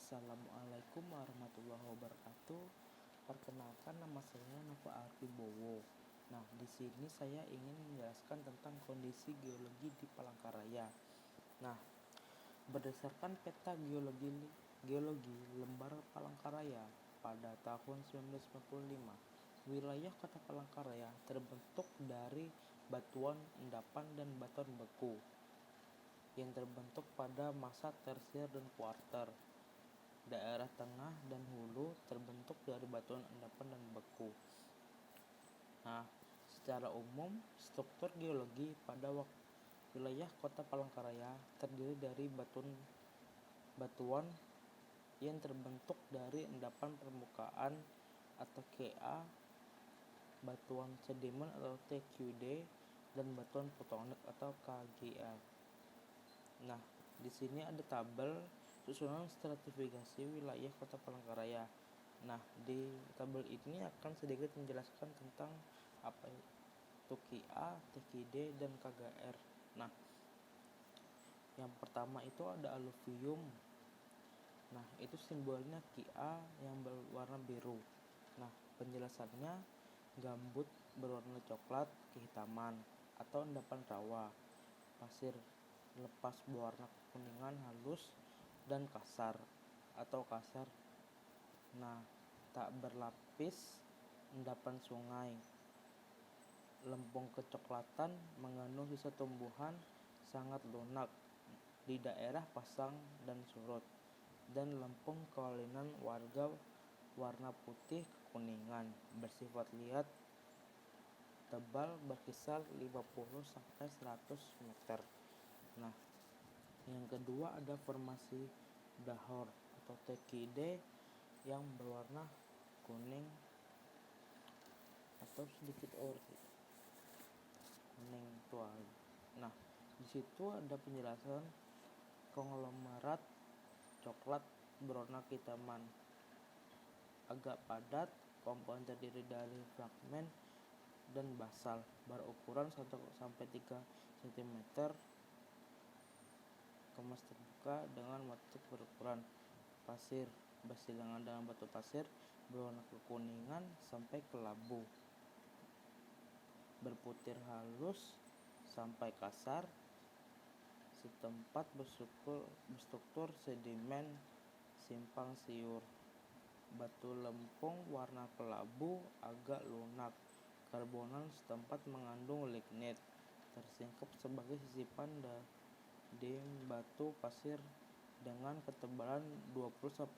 Assalamualaikum warahmatullahi wabarakatuh. Perkenalkan, nama saya Nova Arfi Bowo. Nah, di sini saya ingin menjelaskan tentang kondisi geologi di Palangkaraya. Nah, berdasarkan peta geologi lembar Palangkaraya pada tahun 1995, wilayah Kota Palangkaraya terbentuk dari batuan endapan dan batuan beku yang terbentuk pada masa tersier dan kuarter. Daerah tengah dan hulu terbentuk dari batuan endapan dan beku. Nah, secara umum, struktur geologi pada wilayah Kota Palangkaraya terdiri dari batuan yang terbentuk dari endapan permukaan atau KA, batuan sedimen atau TQD, dan batuan plutonik atau KGA. Nah, di sini ada tabel susunan stratifikasi wilayah Kota Palangkaraya. Nah, di tabel ini akan sedikit menjelaskan tentang apa itu KA, TQD, dan KGR. Nah, yang pertama itu ada aluvium. Nah, itu simbolnya KA yang berwarna biru. Nah, penjelasannya gambut berwarna coklat kehitaman atau endapan rawa, pasir lepas berwarna kuningan halus dan kasar atau kasar. Nah, tak berlapis endapan sungai. Lempung kecoklatan mengandung sisa tumbuhan sangat lunak di daerah pasang dan surut. Dan lempung kewalinan warga warna putih kekuningan bersifat liat tebal berkisar 50-100 meter. Nah, yang kedua ada formasi dahor atau TQD yang berwarna kuning atau sedikit kuning tua. Nah, di situ ada penjelasan konglomerat coklat berwarna kehitaman agak padat, komponen terdiri dari fragmen dan basal berukuran 1-3 cm, kemas terbuka dengan motif berukuran pasir bersilangan dengan batu pasir berwarna kekuningan sampai kelabu, berputir halus sampai kasar, setempat berstruktur sedimen simpang siur. Batu lempung warna kelabu agak lunak, karbonan setempat mengandung lignit, tersingkap sebagai sisipan di batu pasir dengan ketebalan 20-60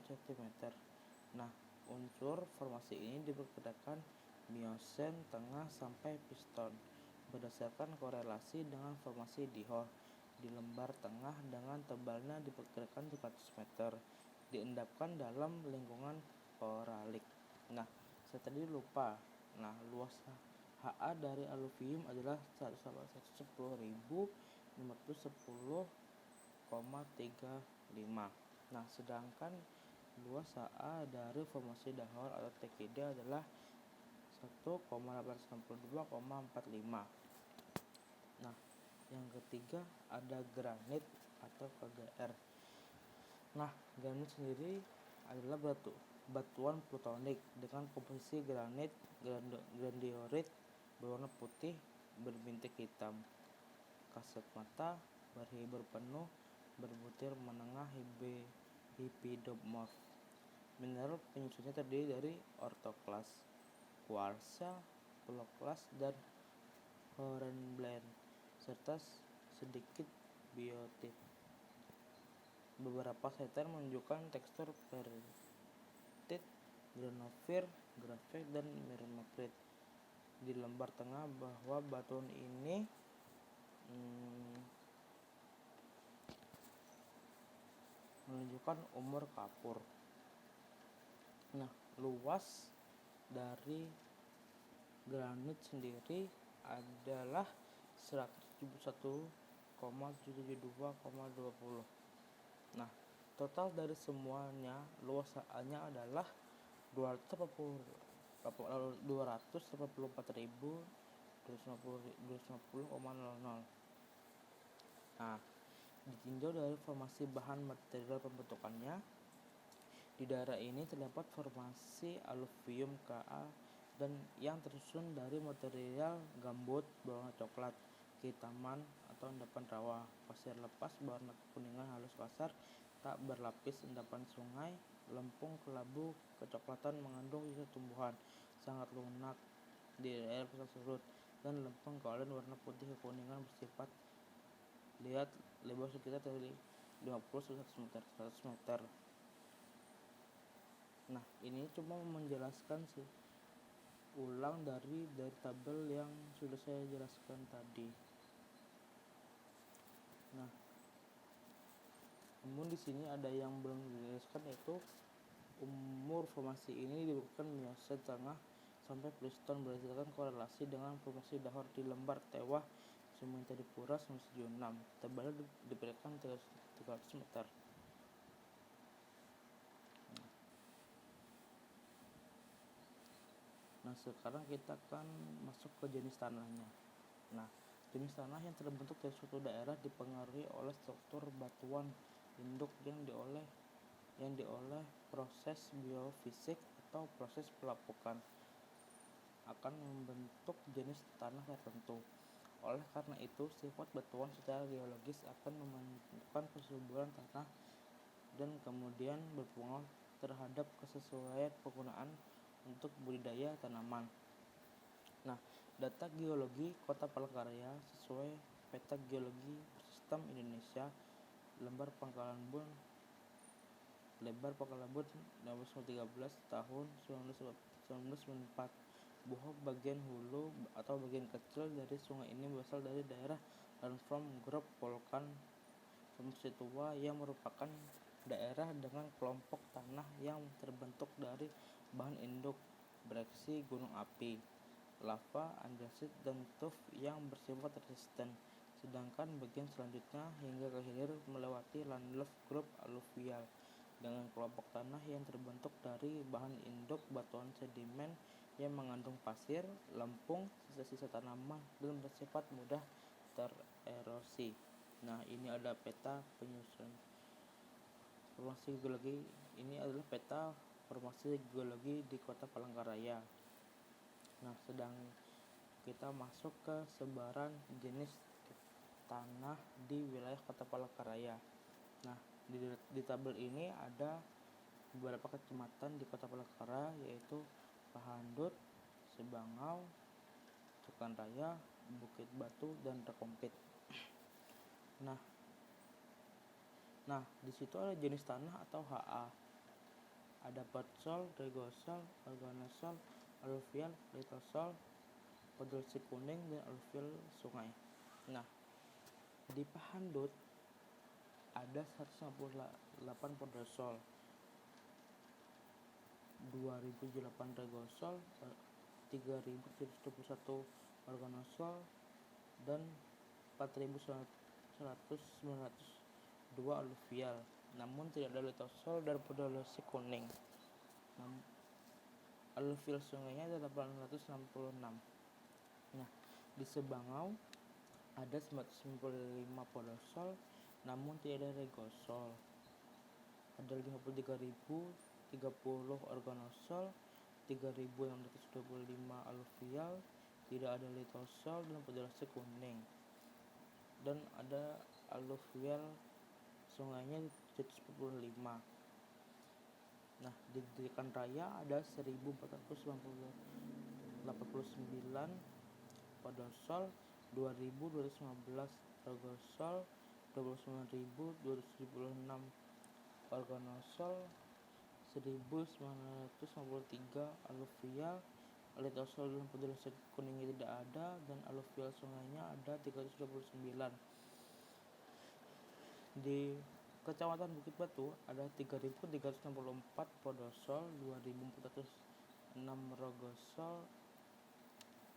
cm. Nah, unsur formasi ini diperkirakan Miosen tengah sampai piston berdasarkan korelasi dengan formasi Dihor di lembar tengah dengan tebalnya diperkirakan 300 meter diendapkan dalam lingkungan koralik. Nah, saya tadi lupa. Nah, luas HA dari aluvium adalah 110.510,35. Nah, sedangkan luas HA dari formasi dahor atau TQD adalah 1,862,45. Nah, yang ketiga ada granit atau KGR. Nah, granit sendiri adalah batuan plutonik dengan komposisi granit granodiorit berwarna putih berbintik hitam, kasat mata, berhibur penuh, berbutir menengah, hipidomorf. Mineral penyusunnya terdiri dari ortoklas, kuarsa, ploklas, dan hornblende serta sedikit biotit. Beberapa seten menunjukkan tekstur peritit, granophyr, grafit, dan myrmekrit. Di lembar tengah bahwa batuan ini menunjukkan umur kapur. Nah, luas dari granit sendiri adalah 171,772,20. Nah, total dari semuanya luas HA-nya adalah 284.250,00. Nah, Ditinjau dari formasi bahan material pembentukannya, di daerah ini terdapat formasi aluvium Ka dan yang tersusun dari material gambut berwarna coklat, kehitaman atau endapan rawa, pasir lepas berwarna kekuningan halus kasar tak berlapis, endapan sungai, lempung kelabu kecoklatan mengandung sisa tumbuhan sangat lunak di daerah pasang surut, dan lempeng kaolin warna putih kekuningan bersifat lihat lebar sekitar dari 50-100 meter. Nah, ini cuma menjelaskan ulang dari tabel yang sudah saya jelaskan tadi. Nah, namun di sini ada yang belum dijelaskan, yaitu umur formasi ini diberikan Miocene tengah sampai Pleistosen berdasarkan korelasi dengan formasi dahor di lembar Tewah Sumatera 1976. Tabelnya diberikan 300 meter. Nah, sekarang kita akan masuk ke jenis tanahnya. Nah, jenis tanah yang terbentuk dari suatu daerah dipengaruhi oleh struktur batuan induk yang diolah proses biofisik atau proses pelapukan akan membentuk jenis tanah tertentu. Oleh karena itu, sifat batuan secara geologis akan menentukan kesuburan tanah dan kemudian berpengaruh terhadap kesesuaian penggunaan untuk budidaya tanaman. Nah, data geologi Kota Palangkaraya sesuai peta geologi sistem Indonesia lebar Pangkalan Bun 1913 tahun 1994 bahwa bagian hulu atau bagian kecil dari sungai ini berasal dari daerah Landform Grup Volcan Samosir-Tua yang merupakan daerah dengan kelompok tanah yang terbentuk dari bahan induk bereaksi gunung api, lava, andesit, dan tuff yang bersifat resisten. Sedangkan bagian selanjutnya hingga ke hilir melewati Landlow Group Aluvial dengan kelompok tanah yang terbentuk dari bahan induk batuan sedimen yang mengandung pasir, lempung, sisa-sisa tanaman, dan bersifat mudah tererosi. Nah, ini ada peta penyusunan formasi geologi. Ini adalah peta formasi geologi di Kota Palangkaraya. Nah, sedang kita masuk ke sebaran jenis tanah di wilayah Kota Palangkaraya. Nah, di tabel ini ada beberapa kecamatan di Kota Palangkaraya, yaitu Pahandut, Sebangau, Sukan Raya, Bukit Batu, dan Rekompit. Nah, di situ ada jenis tanah atau HA. Ada Padsol, Regosol, Organosol, Aluvial, Litosol, Podolsik kuning, dan aluvial sungai. Nah, di Pahandut ada 158 podosol, 2008 regosol, 3721 organosol, dan 4902 aluvial. Namun tidak ada litosol dan podolsik kuning. Aluvial sungainya ada 866. Nah, di Sebangau ada 995 podosol, namun tidak ada regosol. Ada 53.030 organosol, 3.625 aluvial, tidak ada litosol dan podolsik kuning. Dan ada aluvial sungainya 745. Nah, di Sukan Raya ada 1489 podosol, 2215 regosol, 29.276 organosol, 1953 aluvial, litosol dan podolsik kuningnya tidak ada, dan aluvial sungainya ada 329. Di Kecamatan Bukit Batu ada 3.364 podosol, 2.406 regosol,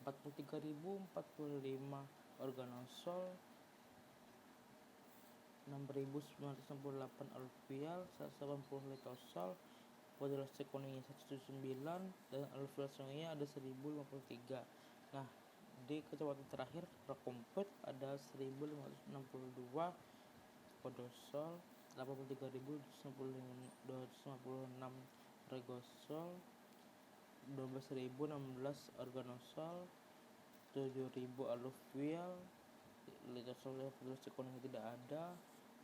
43.045 organosol, 6.968 aluvial, 180 litosol, podolsik kuningnya 179, dan aluvial sungainya ada 1053. Nah, di kecamatan terakhir Rekompit ada 1562 podosol 83.256 regosol 12.016 organosol 7.000 aluvial litosol yang populasi kuning tidak ada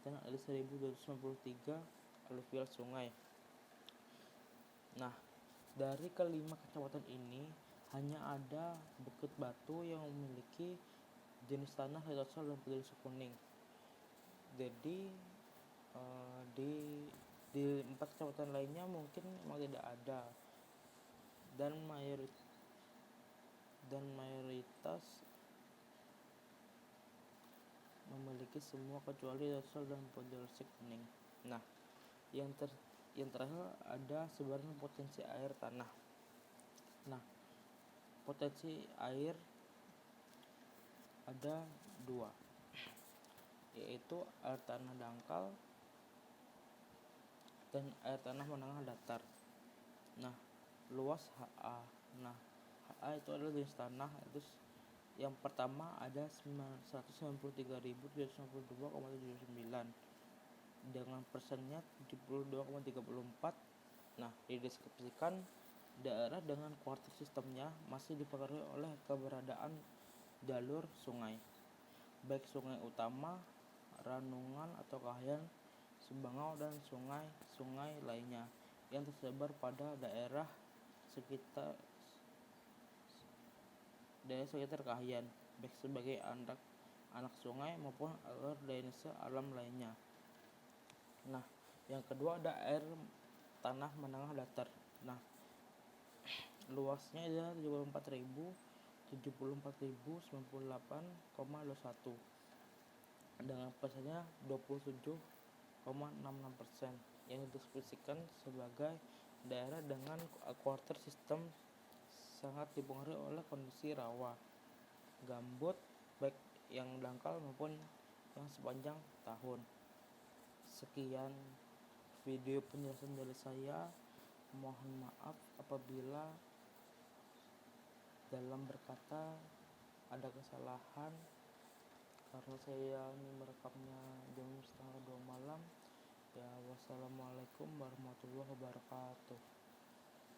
dan ada 1.293 aluvial sungai. Nah, dari kelima kecamatan ini hanya ada Bukit Batu yang memiliki jenis tanah litosol dan populasi kuning. Jadi di 4 kecamatan lainnya mungkin memang tidak ada, dan mayoritas memiliki semua kecuali litosol dan populasi kuning. Nah, yang terakhir ada sebenarnya potensi air tanah. Nah, potensi air ada 2, yaitu air tanah dangkal dan air tanah menengah datar. Nah, luas HA. Nah, HA itu adalah jenis tanah. Itu yang pertama ada 193.762,79 dengan persennya 72,34. Nah, dideskripsikan daerah dengan kuarter sistemnya masih dipengaruhi oleh keberadaan jalur sungai, baik sungai utama, ranungan atau kahayan, Subangau, dan sungai-sungai lainnya yang tersebar pada daerah sekitar kahayan, baik sebagai anak sungai maupun alur drainase alam lainnya. Nah, yang kedua ada air tanah menengah datar. Nah, luasnya adalah 74.098,21 dengan persennya 27,66% yang dideskripsikan sebagai daerah dengan quarter sistem sangat dipengaruhi oleh kondisi rawa, gambut baik yang dangkal maupun yang sepanjang tahun. Sekian video penjelasan dari saya. Mohon maaf apabila dalam berkata ada kesalahan, karena saya ini merekamnya jam 1:30 malam. Ya, wassalamualaikum warahmatullahi wabarakatuh.